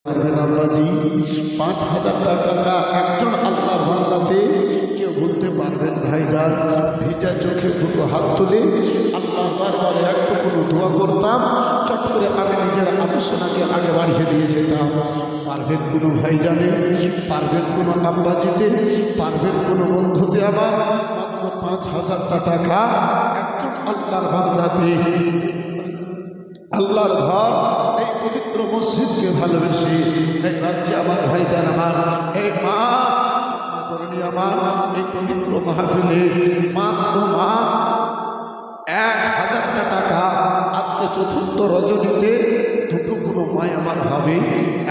পারবেন আব্বাজি ৫,০০০ টাকা একজন আল্লাহর বান্দাতে কেউ বলতে পারবেন ভাইজান? ভিজা চোখে দুটো হাত তুলে আল্লাহর দরবারে একটু কোনো দোয়া করতাম, চট করে আমি নিজের আলোচনাকে আগে বাড়িয়ে দিয়ে যেতাম। পারবেন কোনো ভাইজানে? পারবেন কোনো আব্বাজিতে? পারবেন কোনো বন্ধুতে? আমার মাত্র ৫,০০০ টাকা একজন আল্লাহর বান্দাতে আল্লাহর ঘর এই পবিত্র মসজিদকে ভালোবেসে এই রাজ্যে আমার ভাইজান আমার এই মা জননী আমার এই পবিত্র মাহফিলে মাত্র ১,০০০ টাকা আজকে চতুর্থ রজনীতে দুটো কোনো মায় আমার হবে।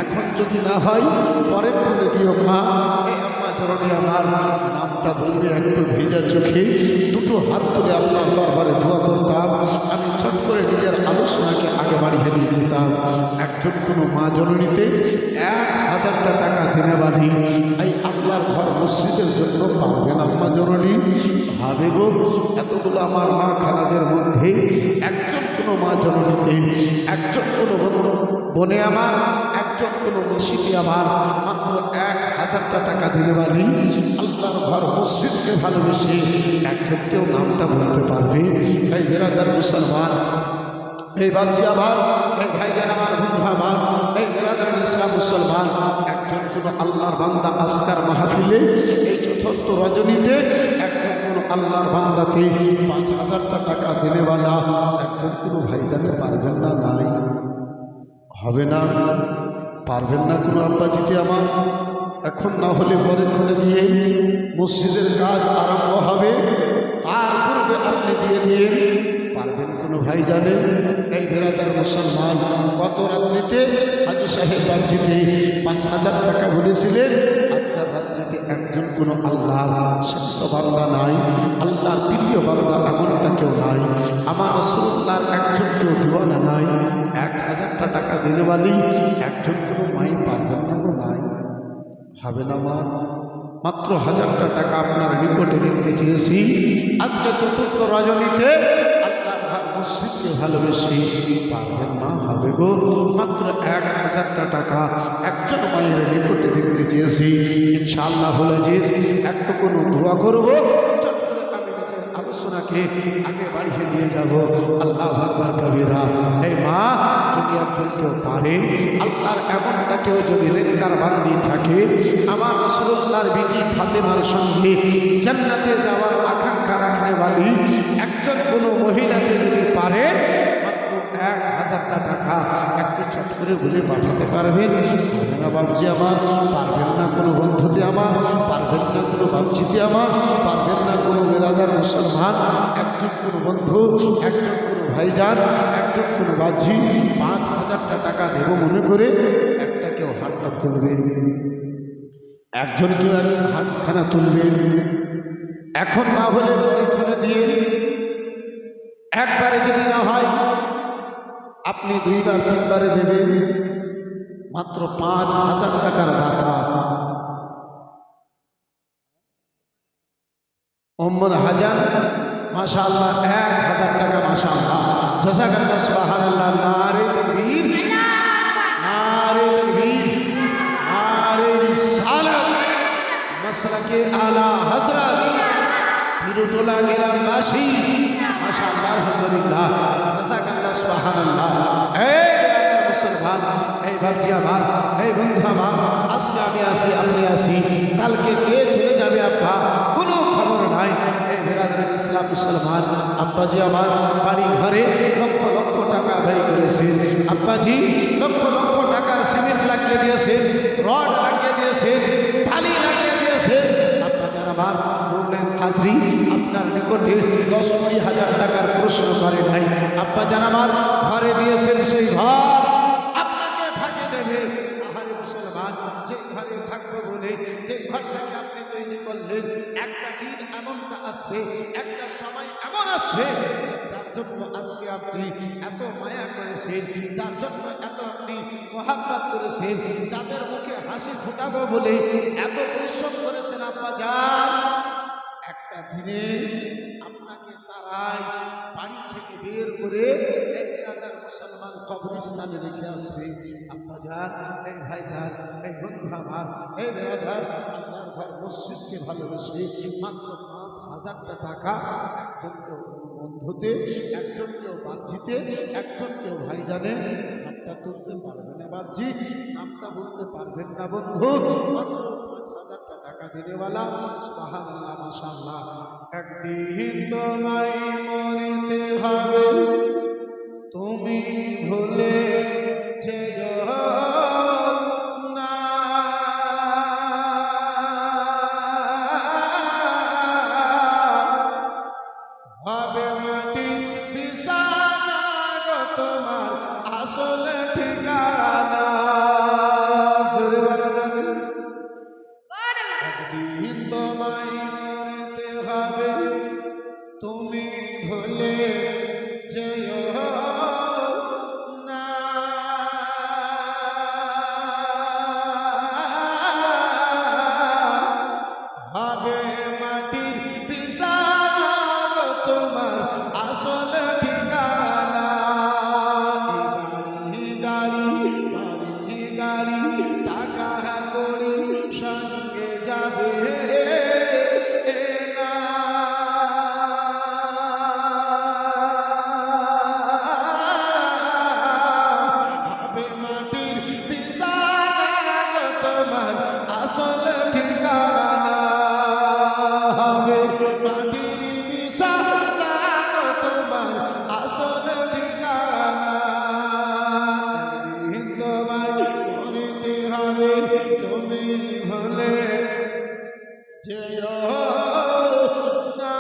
এখন যদি না হয় পরের করে দিও মা। এই আম্মা জননী আমার নামটা বলবে একটু ভেজা চোখে দুটো হাত তুলে আল্লাহর দরবারে দোয়া করতাম। আমি চট করে নিজের আলোচনাকে আগে বাড়িয়ে নিয়ে যেতাম। একজন কোনো মা জননীতে ১,০০০ টাকা দিনে বাড়ি এই আল্লাহর ঘর মসজিদের জন্য পারবেন আম্মা জননী? ভাবে গো, এতগুলো আমার মা খালাদের মধ্যে একজন কোনো মা জননীতে একজন কোনো বনে আমার একজন কোনো মসজিদে আমার মাত্র ১,০০০ টাকা দিনে বাড়ি আল্লাহর ঘর মসজিদকে ভালোবেসে একজন কেউ নামটা বলতে পারবে? এই বেরাদার মুসলমান, এই বাচ্চা আমার, এই ভাইজান আমার, বন্ধু আমার, এই বেরাদার ইসলাম মুসলমান, একজন কোনো আল্লাহর বান্দা আজকার মাহফিলে এই চতুর্থ রজনীতে একজন কোনো আল্লাহর বান্দাতে ৫,০০০ টাকা দেনেওয়ালা একজন কোনো ভাইজানে পারবেন না? নাই হবে না? পারবেন না কোনো আব্বাজিতে আমার? এখন না হলে পরীক্ষণে দিয়ে মসজিদের কাজ আরম্ভ হবে, তার পূর্বে আপনি দিয়ে দিয়ে পারবেন কোনো ভাই জানেন? এই বেরাদার মুসলমান, গত রাত্রিতে হাজি সাহেব বাঞ্চিতে ৫,০০০ টাকা বলেছিলেন। আজকের রাত্রিতে একজন কোনো আল্লাহর সত্য বান্দা নাই, আল্লাহর প্রিয় বান্দা এমনটা কেউ নাই, আমার রাসূলুল্লাহর একজন কেউ দিওয়ানা নাই। ১,০০০ টাকা দিলে বালি একজন কোনো মাই পারবেন না গো? নাই হবে না মা? মাত্র ১,০০০ টাকা আপনার নিকটে দেখতে চেয়েছি আজকে চতুর্থ রজনীতে আল্লাহর ঘর মসজিদকে ভালোবেসে পারবেন মা? হবে গো, মাত্র ১,০০০ টাকা একজন মায়ের নিকটে দেখতে চেয়েছি। ইনশাআল্লাহ হলে যে একটু কোনো দোয়া করবো, চট করে আমি নিজের আলোচনাকে আগে বাড়িয়ে নিয়ে যাব। আল্লাহু আকবার কবীরা। এই মা যদি একজন কেউ পারে, আল্লাহর এমনটা কেউ যদি নেককার বান্দি থাকে, আমার রাসূলুল্লাহর বিজি ফাতেমার সঙ্গে জান্নাতে যাওয়ার আকাঙ্ক্ষা রাখনে वाली একজন কোনো মহিলাকে যদি পারে মাত্র ১,০০০ টাকা একটু চট করে বলে পাঠাতে পারবেন? পারবেন না বাবজি আমার? পারবেন না কোনো বন্ধুতে আমার? পারবেন না কোনো বাবজিতে আমার? পারবেন না কোনো বেরাদার মুসলমান, একজন কোনো বন্ধু, একজন কোনো ভাইজান, একজন কোনো বাবজি ৫,০০০ টাকা দেব মনে করে একটা কেউ হাতটা তুলবেন, একজন কেউ হাতখানা তুলবেন। এখন না হলে পরীক্ষণে দিয়ে একবারে যদি না হয় আপনি ২বার ৩বারে দেবেন। মাত্র ৫,০০০ টাকার দাতা ওমর হাজার, মাশাআল্লাহ ১,০০০ টাকা, মাশাআল্লাহ, জাযাকাল্লাহ, সুবহানাল্লাহ, নারে তাকবীর, নারে তাকবীর, নারে রিসালাত, মাসলাকে আলা হযরত পীরটোলা গ্রামবাসী, মাশাআল্লাহ, আলহামদুলিল্লাহ, জাযাকাল্লাহ, সুবহানাল্লাহ। এই বেরাদার মুসলমান, এই বাবজি আমার, এই বন্ধু আমার, আজকে আমি আসি, আপনি আসি, কালকে কে চলে যাবে আব্বা কোনো খবর নাই। এই বেরাদার ইসলাম মুসলমান, আব্বাজি আমার বাড়ি ঘরে লক্ষ লক্ষ টাকা ব্যয় করেছে, আব্বাজি লক্ষ লক্ষ টাকার সিমেন্ট লাগিয়ে দিয়েছে, রড লাগিয়ে দিয়েছে, বালি লাগিয়ে দিয়েছে। আব্বাজান আমার বললেন কাদরি আপনার নিকটে ১০-২০ টাকার প্রশ্ন করে নাই, আব্বাজান আমার ঘরে দিয়েছেন, সেই ঘর আপনাকে ফাঁকে দেবে। আহারে মুসলমান, যে ঘরে থাকবো বলে যে ঘরটাকে আপনি তৈরি করলেন, একটা দিন এমনটা আসবে, একটা সময় এমন আসবে যার জন্য আজকে আপনি এত মায়া করেছেন, যার জন্য এত আপনি মহাব্বত করেছেন, যাদের মুখে হাসি ফুটাবো বলে এত পরিশ্রম করেছেন, আব্বাজান একটা দিনে আপনাকে তারাই বাড়ি থেকে বের করে এই বিরাদার মুসলমান কবরস্থানে রেখে আসবে। আব্বা যান, এই ভাই যান, এই বন্ধু আমার, এই বিরাদার আল্লাহর ঘর মসজিদকে ভালোবেসে মাত্র 5,000 টাকা একজনকেও বন্ধুতে, একজনকেও বাঞ্ছিতে, একজনকেও ভাই জানে নামটা তুলতে পারবে না বাবজি, নামটা বলতে পারবেন না বন্ধু, মাত্র 5,000 টাকা দিনেওয়ালা। সুবহানাল্লাহ, মাশাআল্লাহ। একদিন তোমায় মরিতে হবে, তুমি ভুলে যেও না, হবে মাটি বিছানা গো তোমার আসল ঠিকানা। একদিন তোমায় মরিতে হবে, তুমি ভুলে যেও না, হবে মাটির বিছানা গো তোমার আসল ঠিকানা। বাড়ি গাড়ি টাকা কড়ি সঙ্গে যাবে না, হবে মাটির বিছানা গো তোমার আসল ঠিকানা, হবে মাটির বিছানা গো তোমার আসল ঠিকানা। একদিন তোমায় মরিতে হবে, তুমি ভুলে যেও না,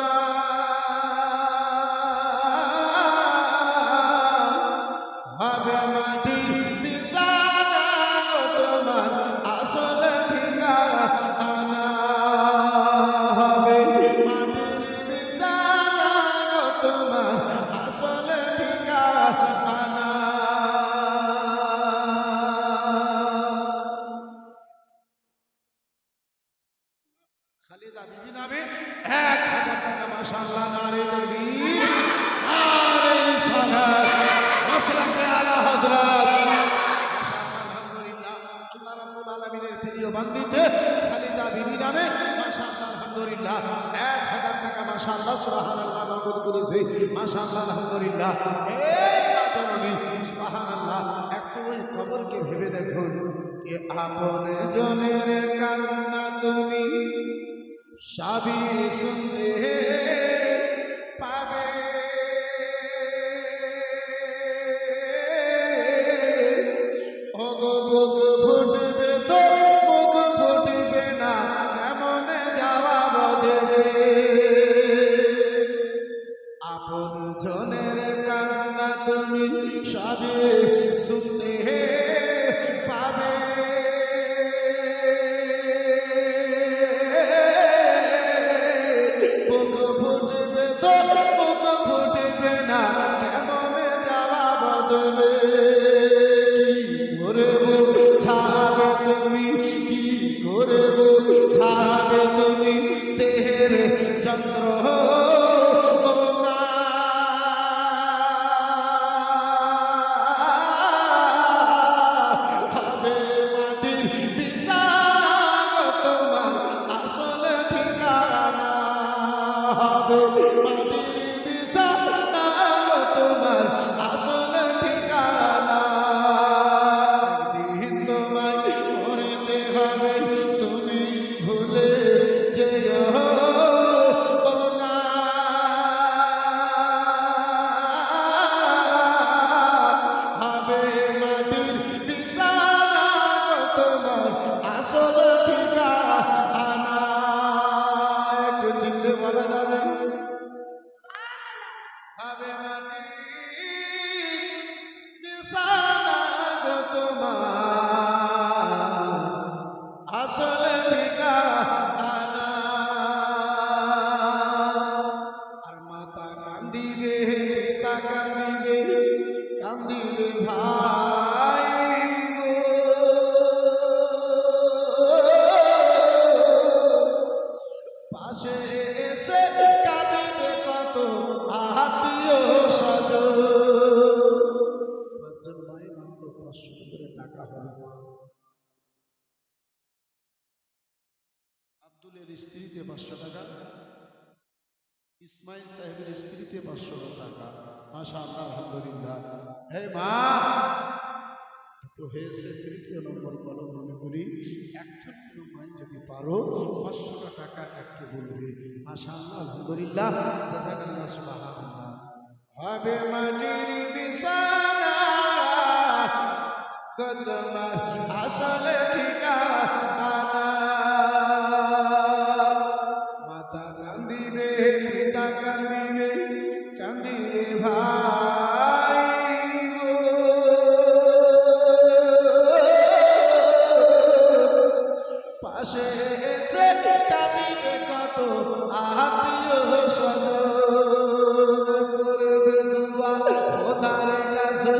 হবে মাটির বিছানা গো তোমার আসল ঠিকানা, হবে মাটির বিছানা গো তোমার আসল ঠিকানা। খালিদা বিবি নামে 1,000 টাকা। মাশাআল্লাহ, নারে তাকবীর, নারে রিসালাত, মাসলাকে আলা হযরত। মাশাআল্লাহ, আলহামদুলিল্লাহ। আল্লাহ রাব্বুল আলামিনের প্রিয় বান্দিতে খালিদা বিবি নামে মাশাআল্লাহ, আলহামদুলিল্লাহ 1,000 টাকা মাশাআল্লাহ সুবহানাল্লাহ নগদ করেছে। মাশাআল্লাহ, আলহামদুলিল্লাহ। এই জননী সুবহানাল্লাহ। একটু ওই কবরকে ভেবে দেখুন, কে আপন জনের কান্না তুমি সবই শুনতে পাবে, ওগো বুক ফুটবে তো মুখ ফুটবে না, কেমন জবাব দেবে। আপন জনের কান্না তুমি সবই শুনতে পাবে, বুক ফুটবে তো মুখ ফুটবে না, কেমন জবাব দেবে। কি করে বোঝাবে তুমি, কি করে বোঝাবে তুমি দেহের চন্দ্র মাটির বিছানা গো তোমার আসল ঠিকানা। একদিন তোমায় মরিতে হবে, তুমি ভুলে যেও না, হবে মাটির বিছানা গো তোমার আসল ঠিকানা। একটু চিনতে বলা যাবে, হবে মাটির বিছানা গো তোমার আসল ঠিকানা। আর মাতা কান্দিবে, পিতা কান্দিবে, কান্দিবে ভাই গো, আব্দুলের স্ত্রীতে 500 টাকা, ইসমাইল সাহেবের স্ত্রীতে 500 টাকা। মাশাআল্লাহ, আলহামদুলিল্লাহ। হে মা, দুটো হয়েছে, তৃতীয় নম্বর কলম মনে করি। একজন কোনো মাই যদি পারো 500 টাকা একটু বলবে। মাশাআল্লাহ, আলহামদুলিল্লাহ, জাযাকাল্লাহ, সুবহানাল্লাহ। হবে মাটির বিছানা গো তোমার আসলে ঠিকানা, মাতা কান্দিবে, পিতা কান্দিবে, কান্দিবে ভাই গো, পাশে এসে কাঁদিবে কত আত্মীয় স্বজন, করবে দুয়া খোদার কাছে,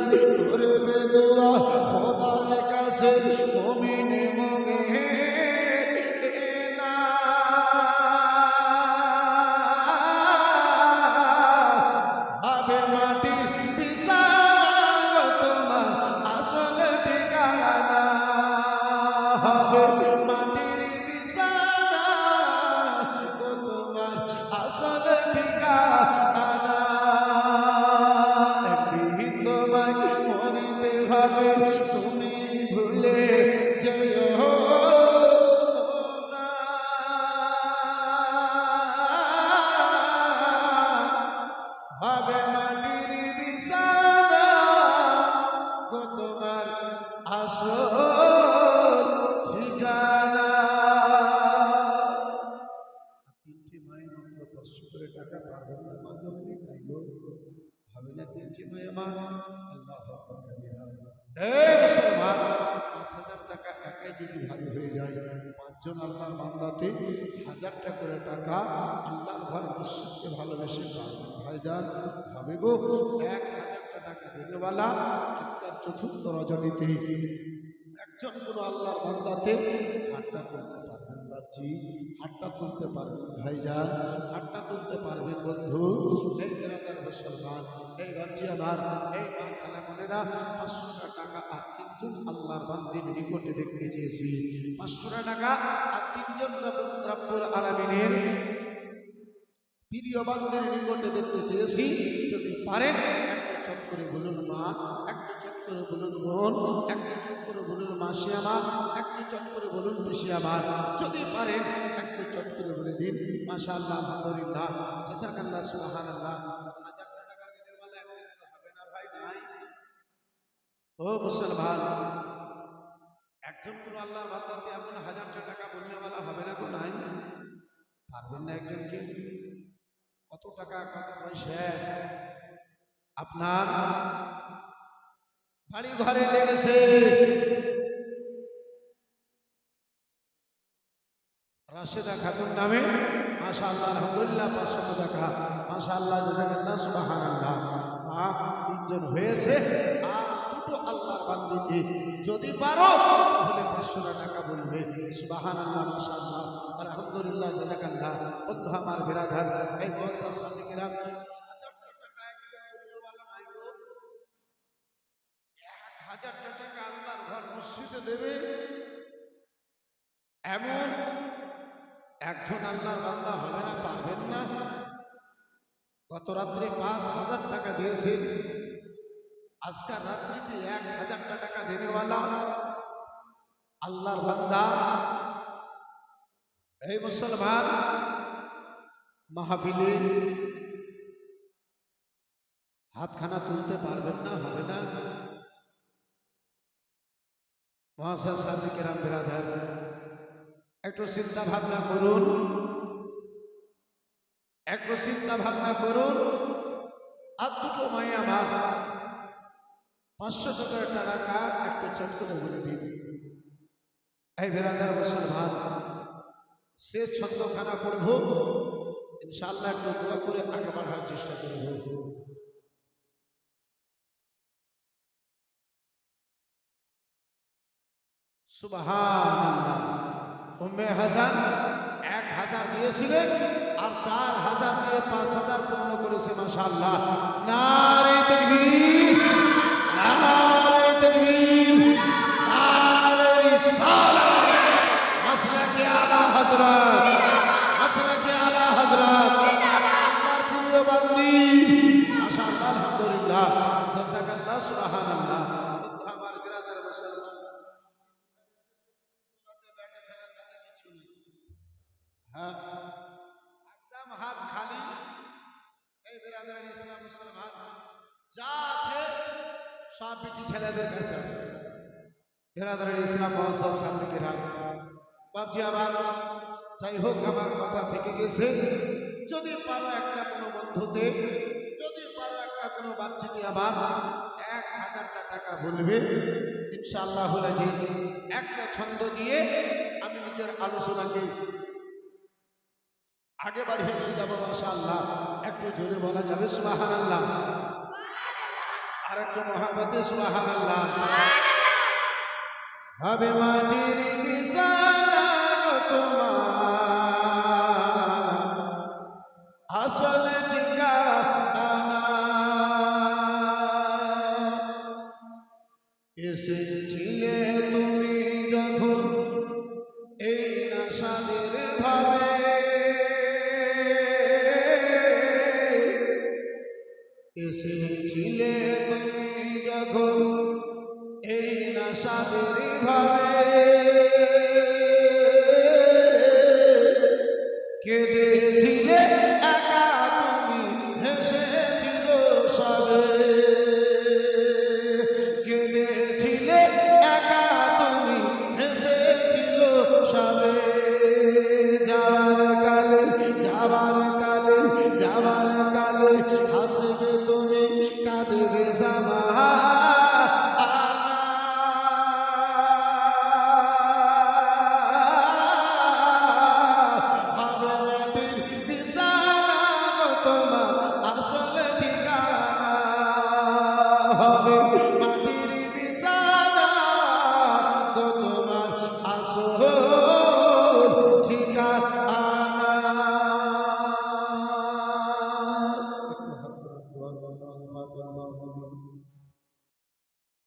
করবে দুয়া খোদার কাছে, মুমিনে মুমিনা হবে মাটির বিছানা গো তোমার আসলে ঠিকানা, হবে মাটির বিছানা গো তোমার আসলে ঠিকানা, একদিন তোমায় মরিতে হবে, তুমি ভুলে যেও না, হবে মাটির বিছানা গো তোমার আসল ঠিকানা। তিনটি মাই মাত্র 500 করে টাকা পাবেন না, মা যখনই খাইল হবে না। তিনটি মাই আমার আল্লাহু আকবার কবিরা। এই মুসলমান, 5000 টাকা একাই যদি ভারী হয়ে যায়, 5 জন আল্লাহর বান্দাতে 1000 টাকা করে টাকা আল্লাহর ঘর মসজিদকে ভালোবেসে পাবেন। ভাইজান, হবে গো 1000 টাকা দেনেওয়ালা আজকের চতুর্থ রজনীতে একজন কোনো আল্লাহর বান্দাতে হাতটা তুলতে পারবেন বাচ্চি, হাতটা তুলতে পারবেন ভাইজান, হাতটা তুলতে পারবেন বন্ধু। এই বেরাদার মুসলমান, এই বাচ্চি আমার, এই মা খালা বোনেরা, 500 টাকা আর 3 জন আল্লাহর বান্দির নিকটে দেখতে চেয়েছি। 500 টাকা আর 3 জন রব্বুল আলামিনের প্রিয় বান্দির নিকটে দেখতে চেয়েছি। যদি পারেন একটু চট করে বলুন মা, একটু চট করে বলুন বোন, একটু চট করে বলুন মাসি আমার, একটু চট করে বলুন পিসি আমার। যদি পারেন একটু চট করে বলে দিন মাশাআল্লাহ, আলহামদুলিল্লাহ, জাযাকাল্লাহ, সুবহানাল্লাহ। 1000 টাকা দিতে বলে একদিন তো হবে না ভাই, নাই। ও মুসলমান, একজন কোন আল্লাহর বান্দাকে এমন 1000 টাকা বললে বলা হবে না গো, নাই। পারবেন না একজনকে? কত টাকা, কত পয়সা আপনার বাড়ি ঘরে লেগেছে? রাশেদা খাতুন নামে মাশাআল্লাহ, আলহামদুলিল্লাহ, 500 টাকা। মাশাআল্লাহ, জাযাকাল্লাহ, সুবহানাল্লাহ। মা 3 জন হয়েছে আর দুটো আল্লাহর বান্দিকে যদি পারো তাহলে 500 টাকা বলবে। সুবহানাল্লাহ, মাশাআল্লাহ, আলহামদুলিল্লাহ, জাযাকাল্লাহ। বন্ধু আমার, বিরাদার, এই মুআসসাস সাদিকেরাম 1000 টাকা একজন বলতে নাই গো, 1000 টাকা আল্লাহর ঘর মসজিদে দেবে এমন একজন আল্লাহর বান্দা হবে না, পারবেন না। গত রাত্রে 5000 টাকা দিয়েছে, আজকাল রাত্রিতে 1000 টাকা দেনেওয়ালা আল্লাহর বান্দা। এই মুসলমান, মাহফিলে হাতখানা তুলতে পারবেন না, হবে না। মুআসসাস সাদিকেরাম, বিরাদার, একটু চিন্তা ভাবনা করুন, একটু চিন্তা ভাবনা করুন। আর দুটো মাই আমার 500 টাকা একটু চট করে বলে দিন। এই বেরাদার মুসলমান, শেষ ছন্দখানা পড়ব, ইনশাআল্লাহ একটু দোয়া করে আগে বাড়ার চেষ্টা করব। সুবহানাল্লাহ। উম্মে হাসান 1000 দিয়েছিলেন আর 4000 দিয়ে 5000 পূর্ণ করেছে। মাশাআল্লাহ, নারে তাকবীর, নারে তাকবীর, নারে রিসালাত, মাসলাকে আলা হযরত বান্দি মাশাআল্লাহ আলহামদুলিল্লাহ জাযাকাল্লাহ সুবহানাল্লাহ আমার বিরাদার মুসলমান বেটা ছেলের কাছে কিছু নেই হ্যাঁ একদম হাত খালি এই বিরাদার ইসলাম মুসলমান যা আছে সব বিটি ছেলেদের কাছে আছে বিরাদার ইসলাম মহাসাব সামনে রাখ বাপজি আমার যাই হোক আমার কথা থেকে গেছে যদি পারো একটা কোনো বন্ধুতে যদি পারো একটা কোনো বাচ্চাকে আবার 1000টা টাকা বলবে ইনশাআল্লাহ হলে যে একটা ছন্দ দিয়ে আমি নিজের আলোচনাকে আগে বাড়িয়ে নিয়ে যাবো মাশাআল্লাহ একটু জোরে বলা যাবে সুবহানাল্লাহ আর একটু মহব্বতে সুবহানাল্লাহ হবে মাটির বিছানা তোমার আসল ঠিকানা এসেছিলে তুমি যখন এই নাশাদের ভাবে এসেছিলে তুমি যখন এই নাশাদের ভাবে কেঁদেছিলে একা তুমি হেসেছিল সবে কেঁদেছিলে একা তুমি হেসেছিল সবে যাওয়ার কালে যাওয়ার কালে যাওয়ার কালে হাসবে তুমি কাঁদবে জামা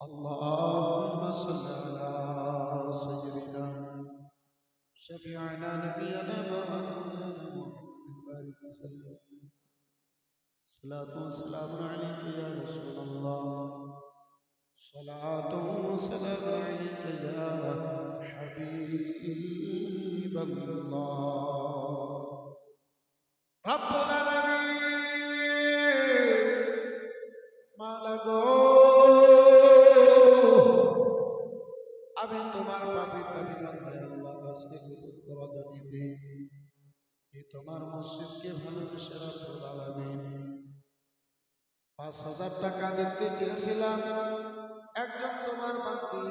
اللهم صل على سيدنا شفيعنا نبينا مولانا محمد بارك وسلم صلاة وسلام عليك يا رسول الله صلاة وسلام عليك يا حبيب الله رب العالمين مالكو আমি তোমার পাপী তাবি বান্দায় আল্লাহ আজকে চতুর্থ রজনীতে এই তোমার মসজিদকে ভালোবেসে রব্বুল আলামিন 5000 টাকা দিতে চেয়েছিলাম একজন তোমার বান্দি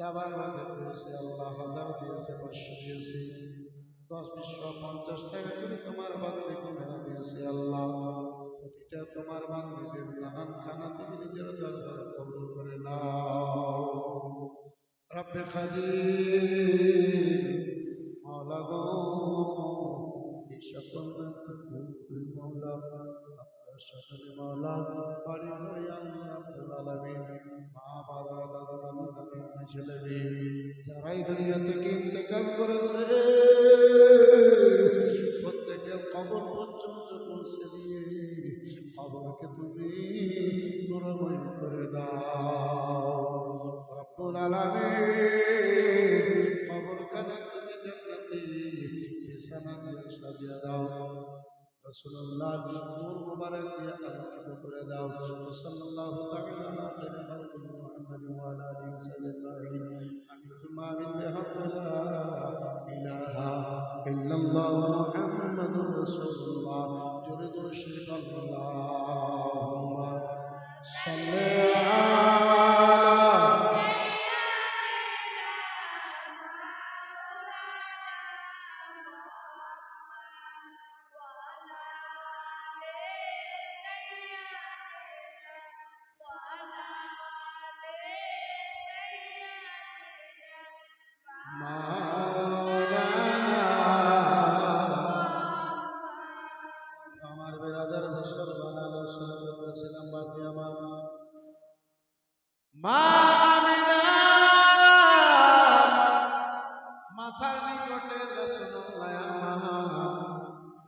দাবার বাদে করেছে আল্লাহ 1000 দিয়েছে 500 দিয়েছে 10 20 50 টাকা করে তোমার বান্দি কোনেরা দিয়েছে আল্লাহ প্রতিটা তোমার বান্দিদের দান খানা তুমি নিজের দরবারে কবুল করে নাও رب خدير مولا گو شکل مولا شکل مولا بڑی بڑی رب العالمین মা বাবা দাদা দাদু দাদা ছেলে মেয়ে যারাই দুনিয়া থেকে ইন্তেকাল করেছে প্রত্যেকের কবর পর্যন্ত পৌঁছে দিয়ে কবরকে তুমি নূরময় করে দাও রব্বুল আলামিন কবরখানা তুমি জান্নাতে বিছানা দিয়ে সাজিয়ে দাও রাসূলুল্লাহ নূর মুবারক দিয়ে আলোকিত করে দাও সাল্লাল্লাহু তাআলা আলা খায়রি খালকি মুহাম্মাদ ওয়া আলা আলিহি ওয়াসাল্লাম আমিন সুম্মা আমিন বিহাক্কি লা ইলাহা ইল্লাল্লাহ মুহাম্মাদুর রাসূলুল্লাহ জোরে জোরে শরীফ আল্লাহুম্মা সাল্লি আমার বেরাদার মুসলমান আলোচনা করতেছিলাম বাকি আমার মা আমিনা মাথার নিকটে রাসূলুল্লাহ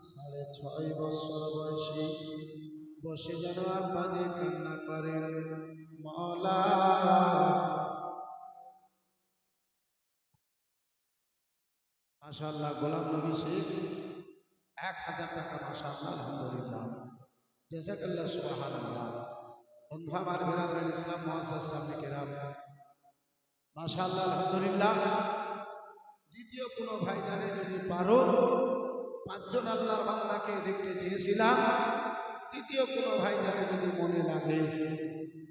6.5 বছর বয়সী বসে যেন আব্বাজি কান্না করেন, মওলা মাশাআল্লাহ। গোলাম নবী শেখ 1000 টাকা, মাশাআল্লাহ, আলহামদুলিল্লাহ, জাযাকাল্লাহ, সুবহানাল্লাহ। বন্ধু আমার, বিরাদরান ইসলাম মুআসসাস সামনে কেরাম, মাশাআল্লাহ, আলহামদুলিল্লাহ। দ্বিতীয় কোনো ভাই জানে যদি পারো, 5 জন আল্লাহর বান্দাকে দেখতে চেয়েছিলাম, দ্বিতীয় কোনো ভাই জানে যদি মনে লাগে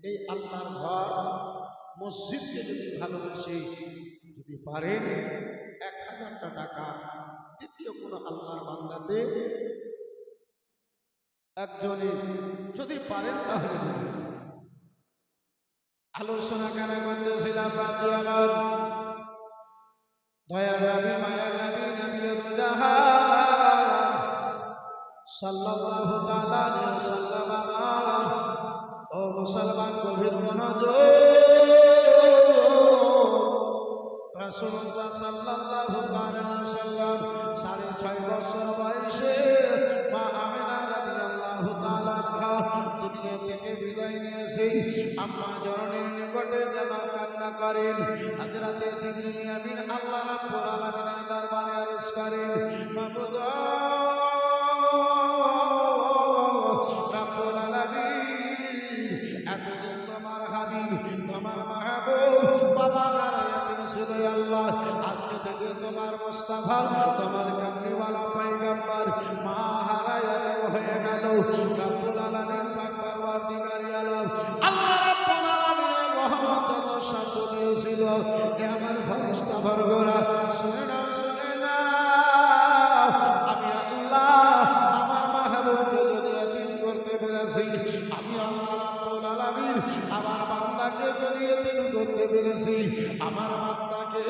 এই আল্লাহর ঘর মসজিদকে যদি ভালোবেসে যদি পারেন 1000টা টাকা দ্বিতীয় কোনো আল্লাহর বান্দাতে একজনে যদি পারেন তাহলে দেবেন। আলোচনা কেন করতেছিলাম বাপজি আমার, দয়ার নবী, মায়ার নবী, নবীর জাহান সাল্লাল্লাহু তাআলা আলাইহি ওয়াসাল্লাম আমার ও মুসলমান গভীর মনোযোগ, রাসূলুল্লাহ সাল্লাল্লাহু আলাইহি ওয়াসাল্লাম 6.5 বছর বয়সে মা আমিনা রাদিয়াল্লাহু তাআলা আনহা দুনিয়া থেকে বিদায় নিয়েছে। আম্মা জননীর নিকটে যেন কান্না করেন। হযরতে জিবরিল আমিন আল্লাহ রাব্বুল আলামিনের দরবারে আরজ করেন, মাবুদ রাব্বুল আলামিন, এতদিন তোমার হাবিব, তোমার মাহবুব বাবা হারায়াতেন ছিল আল্লাহ, আজকে থেকে তোমার মুস্তাফা, তোমার কামলিওয়ালা পয়গম্বর মা হারায়াতেন হয়ে গেল। রাব্বুল আলামিন পাক পরওয়ারদিগার আলম আল্লাহ রাব্বুল আলামিনের রহমত বর্ষিত দিয়েছিল। এ আমার ফেরেশতা বর্গরা শুনে নাও, শুনে নাও, আমি আল্লাহ আমার মাহবুবকে যদি এতিম করতে পেরেছি, আমি আল্লাহ রাব্বুল আলামিন আমার বান্দাকে যদি এতিম করতে পেরেছি, আমার বান্দাকে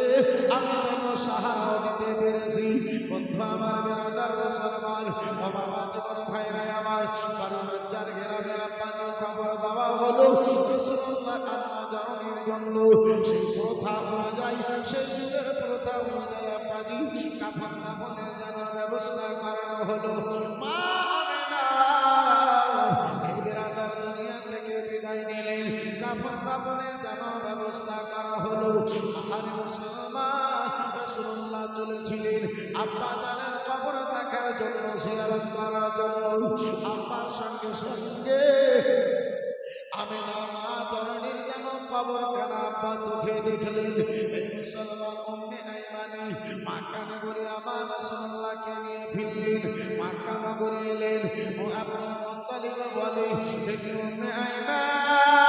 আমি যেন সাহারা দিতে পেরেছি। বন্ধু আমার, বেরাদার মুসলমান ও বাবা জীবন ভাইরা আমার, বারোনাজার গ্রামে আব্বাজি খবর দেওয়া হলো রাসূলুল্লাহ আম্মা জননীর জন্য সেই প্রথা অনুযায়ী, সেই যুগের প্রথা অনুযায়ী আব্বাজি কাফন দাফনের যেন ব্যবস্থা করানো হলো। মা আমিনা এই বেরাদার দুনিয়া থেকে বিদায় নিলেন, কাফন দাফনের যেন ব্যবস্থা করা হলো। আহারে মুসলমান, রাসূলুল্লাহ চলেছিলেন আব্বা জানের কবর দেখার জন্য, জিয়ারত করার জন্য। আব্বার সঙ্গে সঙ্গে আমিনা মা জননীর যেন কবর কেন আব্বা চোখে দেখলেন। এই মুসলমান উম্মে আইমানি মক্কা নগরে আমার রাসূলুল্লাহকে নিয়ে ফিরলেন, মক্কা নগরে এলেন। ও আব্দুল মুত্তালিব বলে, দেখি উম্মে আইমান,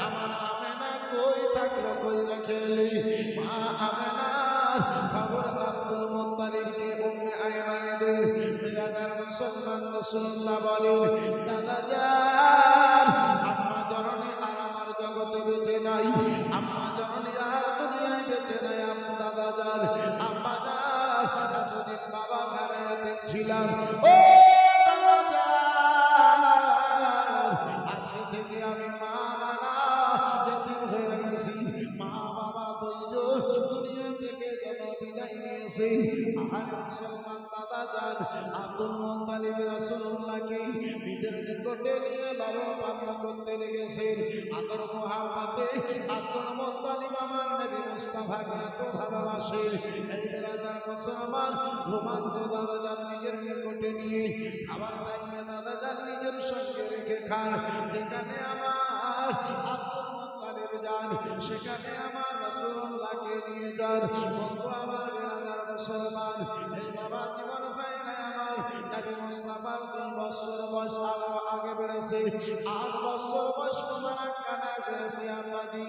আমার আমিনা কই থাকলো, কই রাখেলি? মা আমিনার খবর আব্দুল মুত্তালিবকে উম্মে আইমানে দেন। বিরাদার মুসলমান, রাসূলুল্লাহ বলেন, দাদা যান, আম্মা জননী আর আমার জগতে বেঁচে নাই, আম্মা জননী আর দুনিয়ায় বেঁচে নাই। দাদা যান, আম্মা যান, এতদিন বাবা হারায়াতেন ছিলাম, ও দাদা যান, আজকে থেকে আমি মা হারা এতিম হয়ে গেছি। মা বাবা দুইজন দুনিয়া থেকে যেন বিদায় নিয়েছে। আর মুসলমান দাদা যান আব্দুল মুত্তালিব রাসূলুল্লাহকে নিজের নিকটে নিয়ে লালন পালন করতে লেগেছেন। আদর মোহাব্বতে আব্দুল মুত্তালিব আমার নবী মুস্তাফাকে এত ভালোবাসে। এই বেরাদার মুসলমান, ঘুমান্ত দাদা যান নিজের নিকটে নিয়ে খাবার টাইমে দাদা যান নিজের সঙ্গে রেখে খান। যেখানে আমার আব্দুল মুত্তালিব যান, সেখানে আমার রাসূলুল্লাহকে নিয়ে যান। বন্ধু আমার, বেরাদার মুসলমান, এই বাবা জীবন ভাইরা আমার, নবী মুস্তাফার 2 বছর বয়স আগে বেড়েছে, 8 বছর বয়স মোবারক কানা হয়েছে আব্বাজি।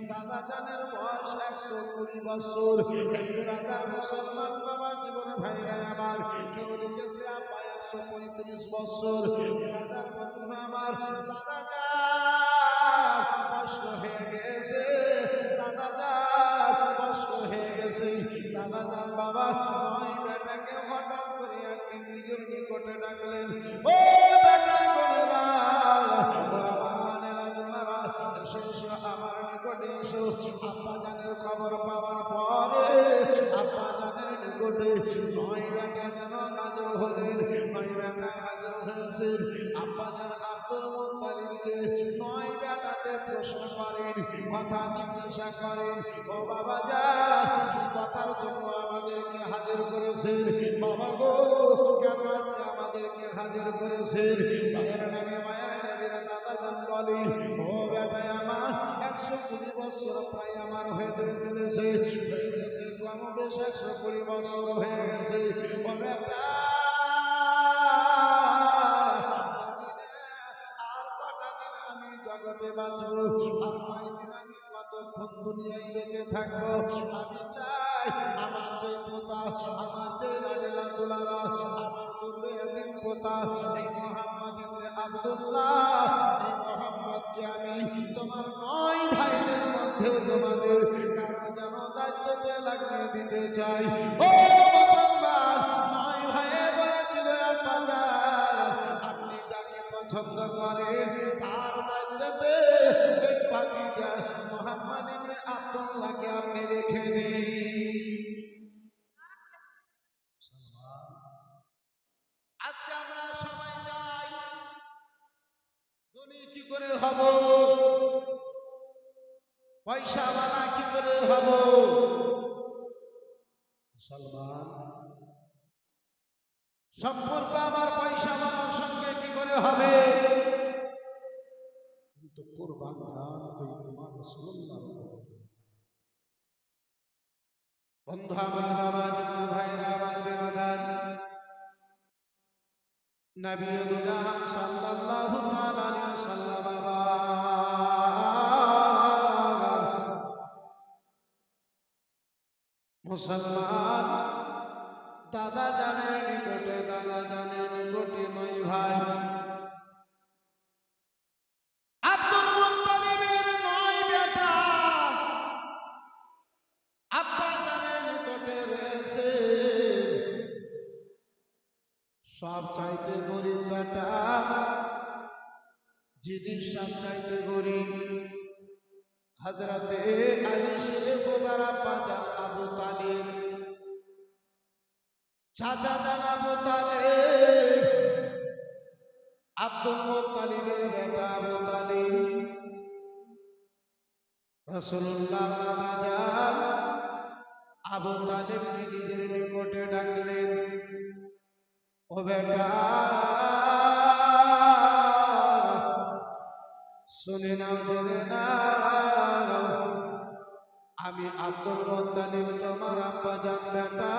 দাদা জানের বয়স 120 বছর। এই বেরাদার মুসলমান, বাবা জীবন ভাইরা আমার, কেউ লিখেছে আব্বা 135 বছর। বেরাদার বন্ধু আমার, দাদা যান কষ্ট হয়ে গেছে, দাদা যান কষ্ট হয়ে গেছে। দাদা যান বাবা 9 বেটাকে হঠাৎ করে একদিন নিজের নিকটে ডাকলেন, ও বেটা বোনেরা, ও আমার মানেরা দোলারা, এসো এসো আমার নিকটে এসো। আব্বা জানের খবর পাওয়ার পরে আব্বা জানের নিকটে 9 বেটা যেন হাজির হলেন, নয় বেটা হাজির হয়েছেন। আব্বাজান আব্দুল মুত্তালিবকে নয় বেটাতে প্রশ্ন করেন, কথা জিজ্ঞাসা করেন, ও বাবাজান কি কথার জন্য আমাদেরকে হাজির করেছেন? বাবা গো কেন আজকে আমাদেরকে হাজির করেছেন? তাদের নামে মায়ের নবীর দাদাজান বলে, ও বেটা আমার 120 বছর প্রায় আমার হয়ে চলেছে, কম বেশ 120 বছর হয়ে গেছে। ও বেটা আর কটা দিন আমি জগতে বাঁচবো, আর কয়দিন আমি কতক্ষণ দুনিয়ায় বেঁচে থাকবো? আমি চাই আমার যে পোতা, আমার যে লাডেলা দুলারা, আমার দুর্বে এদিন পোতা এই মোহাম্মদ ইবনে আব্দুল্লাহ, এই মোহাম্মদকে আমি তোমার 9 ভাইদের মধ্যে তোমাদের কারো যেন দায়িত্বতে লাগিয়ে দিতে চাই। ও মুসলমান, 9 ভাইয়ে বলেছিল আব্বাজান আপনি যাকে পছন্দ করেন তার দায়িত্বতে এই ভাতিজা মোহাম্মদ ইবনে আব্দুল্লাহকে আপনি রেখে দিন। আজকে আমরা সবাই চাই ধনী কি করে হব, পয়সাওয়ালা কি করে হব। মুসলমান, সম্পর্ক আমার পয়সাওয়ালার সঙ্গে কি করে হবে? কিন্তু কুরবান জান তোমার রাসূলুল্লাহ। বন্ধু আমার, বাবা জীবন ভাইরা আমার বিরাদার, নবী দুজাহান সাল্লাল্লাহু তাআলা আলাইহি ওয়াসাল্লাম মুসলমান দাদা জানের নিকটে, দাদা জানের নিকটে 9 ভাই, আব্দুল মুত্তালিবের 9 বেটা আব্বা জানের নিকটে রয়েছে। সব চাইতে গরিব বেটা, যিনি সব চাইতে গরিব হযরতে আলী শেরে খোদার আব্বা জান আবু তালিব, চাচা জান আবু তালিব, আব্দুল মুত্তালিবের বেটা আবু তালিব রাসূলুল্লাহর বাবা জান আবু তালিবকে নিজের নিকটে ডাকলেন, ও বেটা শুনে নাও, জেনে নাও, আমি আব্দুল মুত্তালিব তোমার আব্বা জান বেটা,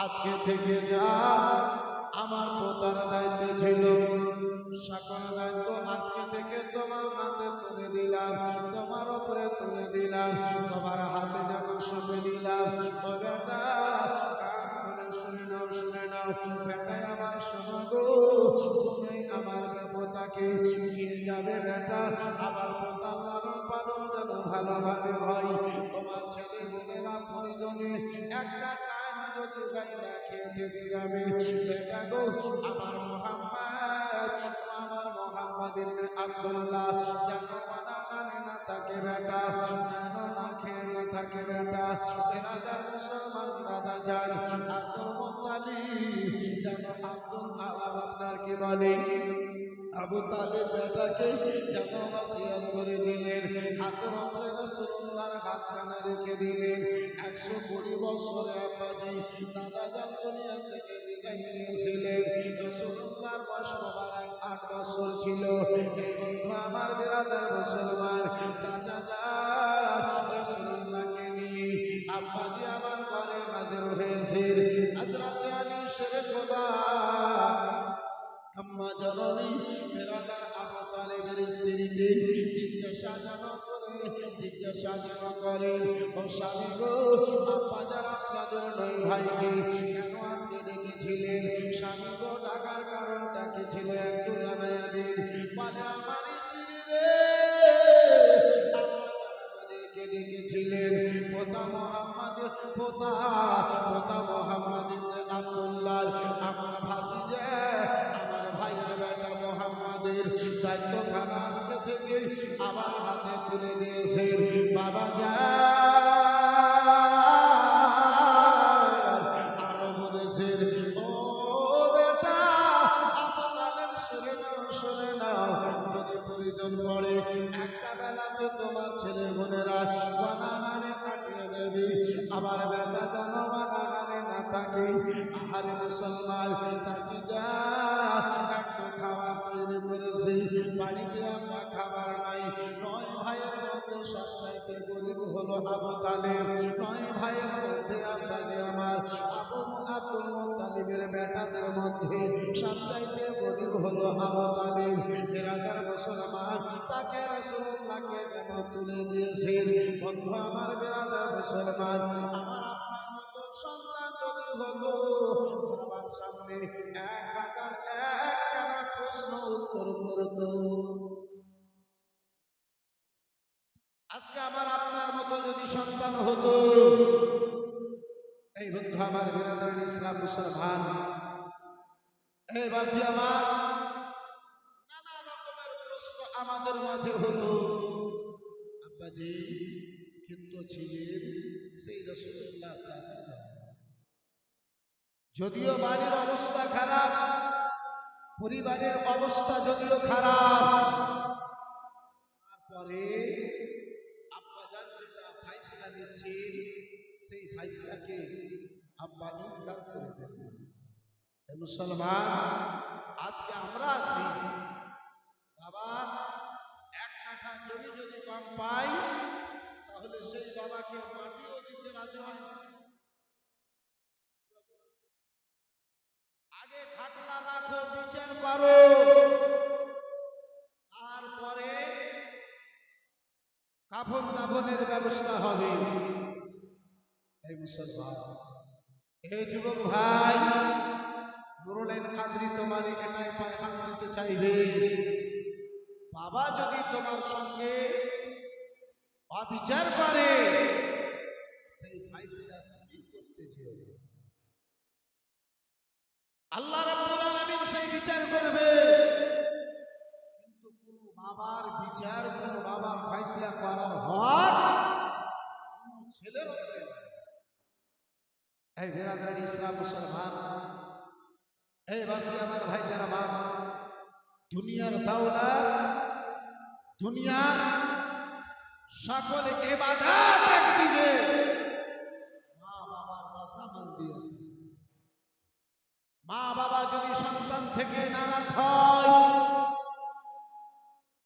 আজকে থেকে যা আমার পোতার দায়িত্ব ছিল, সকল দায়িত্ব আজকে থেকে তোমার হাতে তুলে দিলাম, তোমার উপরে তুলে দিলাম, তোমার হাতে যেন সঁপে দিলাম। ও বেটা কান খুলে শুনে নাও, শুনে নাও বেটাই আমার, শোনো গো, তুমি আমার পোতাকে নিয়ে যাবে বেটা, আমার পোতা লালন পালন যেন ভালোভাবে হয়। তোমার ছেলে বোনেরা পরিজনে একটা টাইম যদি খাই না খেয়ে থেকে যাবে বেটা গো, আমার মোহাম্মদ, আমার মোহাম্মদ ইবনে আব্দুল্লাহ যেন মানা মানে না তাকে বেটা, যেন না খেয়ে থাকে বেটা। এরাদার মুসলমান দাদা যান আব্দুল মুত্তালিব যেন আপনার কি বলে আবু তালিব বেটাকে যেন ওসিয়ত করে দিলেন, হাতের উপরে রাসূলুল্লাহর হাতখানা রেখে দিলেন। 120 বছরে আব্বাজি দাদা জান দুনিয়া থেকে বিদায় নিয়েছিলেন, রাসূলুল্লাহর বয়স মোবারক 8 বছর ছিল। এই বন্ধু আমার বিরাদার মুসলমান, চাচা যান রাসূলুল্লাহকে নিয়ে আব্বাজি আমার ঘরে হাজির হয়েছেন। হযরত আলী শেরে খোদা আম্মা জননী বিরাদার আবু তালিবের স্ত্রীকে জিজ্ঞাসা যেন করেন, ও স্বামী গো, আব্বা যারা আপনাদের 9 ভাইকে কেন আজকে ডেকেছিলেন? স্বামী গো ডাকার কারণটা কি ছিল একটু জানাইয়া দিন। বলে আমার স্ত্রী রে, আমাদেরকে ডেকেছিলেন পোতা মোহাম্মদ ইবনে আব্দুল্লাহ, আমার ভাতিজা, আমার ভাইয়ের বেটা মোহাম্মদের দায়িত্বখানা আজকে থেকে আমার হাতে তুলে দিয়েছেন। বাবা যান আরো বলেছেন, ও আমার বেটা জানো বানাহারে না থাকে। আহারে মুসলমান চাচি যা একটু খাবার তৈরি করেছি, বাড়িতে আমরা খাবার নাই। 9 ভাইয়ের মধ্যে সবচাইতে গরিব হলো আবু তালেব। 9 ভাইয়ের মধ্যে আপনাকে আমার আব্দুল মুত্তালিবের বেটাদের মধ্যে সবচাইতে গরিব হলো আবু তালেব। বিরাদার মুসলমান তাকে রাসূলুল্লাহকে যেন তুলে দিয়েছেন। বন্ধু আমার বিরাদার মুসলমান, আমার আপনার মতো সন্তান যদি হতো, বাবার সামনে 1001 প্রশ্ন উত্তর করত। আজকে আমার আপনার মতো যদি সন্তান হতো, এই বন্ধু আমার বিরাদার ইসলাম মুসলমান, এই বাপজি আমার, নানা রকমের প্রশ্ন আমাদের মাঝে হতো। আব্বাজি কিন্তু ছিলেন সেই রাসূলুল্লাহ চাচা যান। যদিও বাড়ির অবস্থা খারাপ, পরিবারের অবস্থা যদিও খারাপ, তারপরে আব্বাজান যেটা ফাইসলা দিচ্ছে, সেই ফাইসলাকে আব্বা ইনকার করে দেন। মুসলমান, আজকে আমরা আছি, বাবা 1 কাঠা জমি যদি কম পাই, তাহলে সেই বাবাকে মাটিও দিতে রাজি হয় না। আগে খাটলা রাখো, বিচার করো, তারপরে কাফন দাফনের ব্যবস্থা হবে। এই মুসলমান, এই যুবক ভাই, নুরুল আইন কাদরি তোমার এটাই পায়খান দিতে চাইবে, বাবা যদি তোমার সঙ্গে অবিচার করে, সেই ফাইসলা তুমি করতে যেও। আল্লাহ রাব্বুল আলামিন সেই বিচার করবে, কিন্তু কোন বাবার বিচার, কোন বাবার ফাইসলা করার হক কোন ছেলের উপরে নেই। এই বিরাদরান ইসলাম মুসলমান, এই বাপজি আমার ভাই যারা মা, দুনিয়ার দাওলাত, দুনিয়ার সকল ইবাদত একদিকে, মা বাবার রাসামান দিয়ে। মা বাবা যদি সন্তান থেকে নারাজ হয়,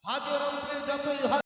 হজের উপরে যতই